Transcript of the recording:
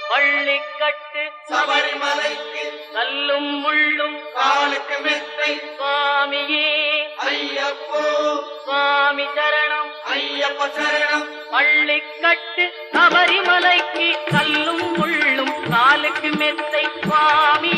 பள்ளிக்கட்டு சபரிமலைக்கு கல்லும் முள்ளும் காலுக்கு மெத்தை சுவாமியே ஐயப்போ சுவாமி சரணம் ஐயப்ப சரணம் பள்ளிக்கட்டு சபரிமலைக்கு கல்லும் முள்ளும் காலுக்கு மெத்தை சுவாமி